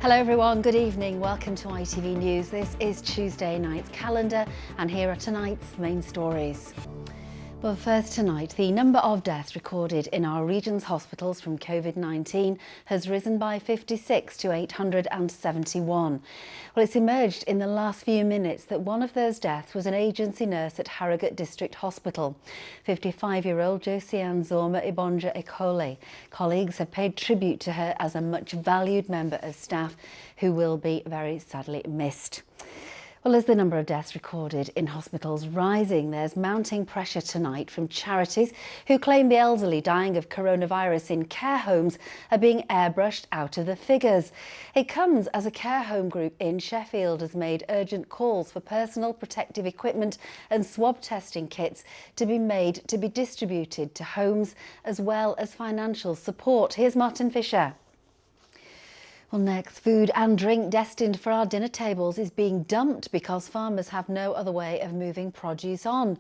Hello everyone, good evening. Welcome to ITV News. This is Tuesday night's calendar and here are tonight's main stories. Well, first tonight, the number of deaths recorded in our region's hospitals from COVID-19 has risen by 56 to 871. Well, it's emerged in the last few minutes that one of those deaths was an agency nurse at Harrogate District Hospital, 55-year-old Josiane Zorma Ibonja Ekole. Colleagues have paid tribute to her as a much valued member of staff who will be very sadly missed. Well, as the number of deaths recorded in hospitals rising, there's mounting pressure tonight from charities who claim the elderly dying of coronavirus in care homes are being airbrushed out of the figures. It comes as a care home group in Sheffield has made urgent calls for personal protective equipment and swab testing kits to be distributed to homes, as well as financial support. Here's Martin Fisher. Well, next, food and drink destined for our dinner tables is being dumped because farmers have no other way of moving produce on.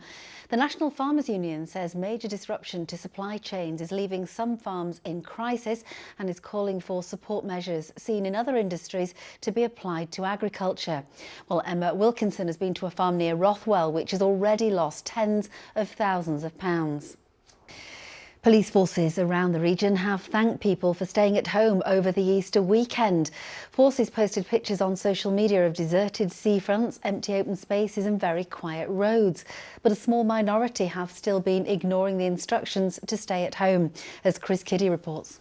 The National Farmers Union says major disruption to supply chains is leaving some farms in crisis and is calling for support measures seen in other industries to be applied to agriculture. Well, Emma Wilkinson has been to a farm near Rothwell, which has already lost tens of thousands of pounds. Police forces around the region have thanked people for staying at home over the Easter weekend. Forces posted pictures on social media of deserted seafronts, empty open spaces and very quiet roads. But a small minority have still been ignoring the instructions to stay at home, as Chris Kiddy reports.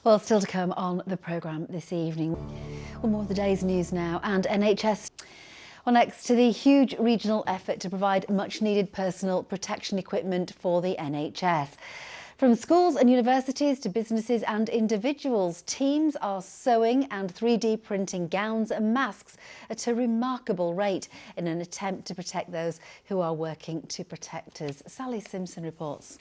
Well, still to come on the programme this evening. Well, more of the day's news now, and NHS. Well, next to the huge regional effort to provide much-needed personal protection equipment for the NHS. From schools and universities to businesses and individuals, teams are sewing and 3D printing gowns and masks at a remarkable rate in an attempt to protect those who are working to protect us. Sally Simpson reports.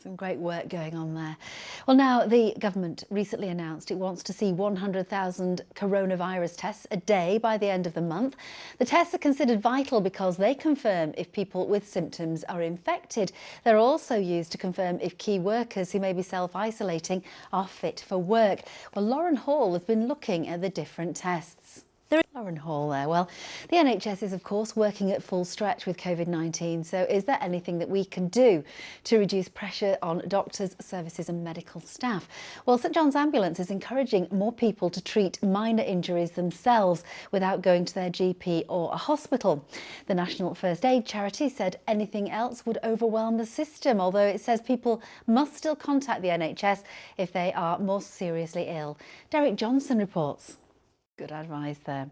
Some great work going on there. Well, now the government recently announced it wants to see 100,000 coronavirus tests a day by the end of the month. The tests are considered vital because they confirm if people with symptoms are infected. They're also used to confirm if key workers who may be self-isolating are fit for work. Well, Lauren Hall has been looking at the different tests. Lauren Hall there. Well, the NHS is of course working at full stretch with COVID-19, so is there anything that we can do to reduce pressure on doctors, services and medical staff? Well, St John's Ambulance is encouraging more people to treat minor injuries themselves without going to their GP or a hospital. The National First Aid charity said anything else would overwhelm the system, although it says people must still contact the NHS if they are more seriously ill. Derek Johnson reports. Good advice there.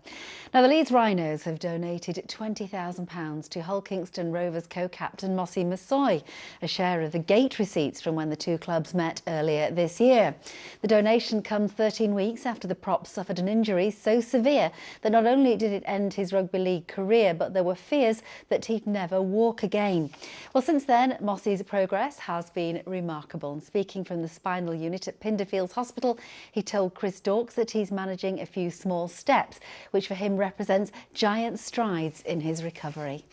Now, the Leeds Rhinos have donated £20,000 to Hull Kingston Rovers co-captain Mossy Massoy, a share of the gate receipts from when the two clubs met earlier this year. The donation comes 13 weeks after the prop suffered an injury so severe that not only did it end his rugby league career, but there were fears that he'd never walk again. Well, since then, Mossy's progress has been remarkable. And speaking from the spinal unit at Pinderfields Hospital, he told Chris Dawkes that he's managing a few small steps, which for him represents giant strides in his recovery.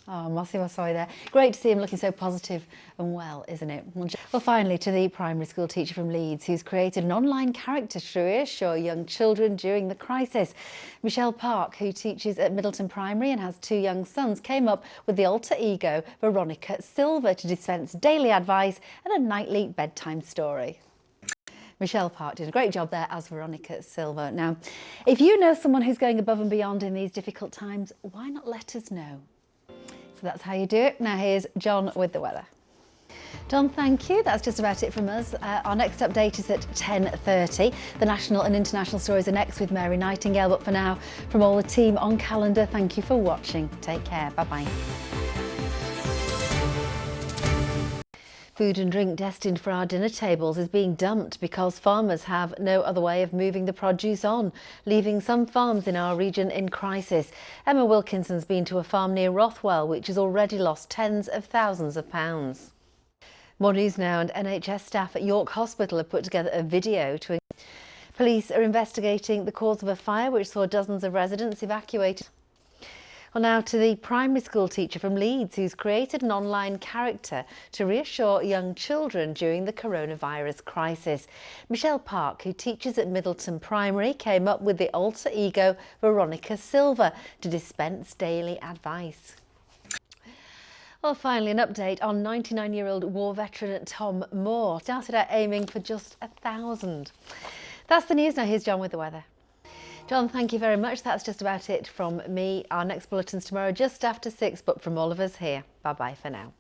Oh, Mossy Massoy there. Great to see him looking so positive and well, isn't it? Well, finally, to the primary school teacher from Leeds who's created an online character to reassure young children during the crisis. Michelle Park, who teaches at Middleton Primary and has two young sons, came up with the alter ego Veronica Silver to dispense daily advice and a nightly bedtime story. Michelle Park did a great job there as Veronica Silver. Now, if you know someone who's going above and beyond in these difficult times, why not let us know? So that's how you do it. Now here's John with the weather. John, thank you. That's just about it from us. Our next update is at 10:30. The national and international stories are next with Mary Nightingale. But for now, from all the team on Calendar, thank you for watching. Take care. Bye-bye. Food and drink destined for our dinner tables is being dumped because farmers have no other way of moving the produce on, leaving some farms in our region in crisis. Emma Wilkinson's been to a farm near Rothwell, which has already lost tens of thousands of pounds. More news now, and NHS staff at York Hospital have put together a video to... Police are investigating the cause of a fire which saw dozens of residents evacuated. Well, now to the primary school teacher from Leeds who's created an online character to reassure young children during the coronavirus crisis. Michelle Park, who teaches at Middleton Primary, came up with the alter ego Veronica Silva to dispense daily advice. Well, finally, an update on 99-year-old war veteran Tom Moore. Started out aiming for just 1,000. That's the news. Now here's John with the weather. John, thank you very much. That's just about it from me. Our next bulletin's tomorrow just after 6, but from all of us here, bye-bye for now.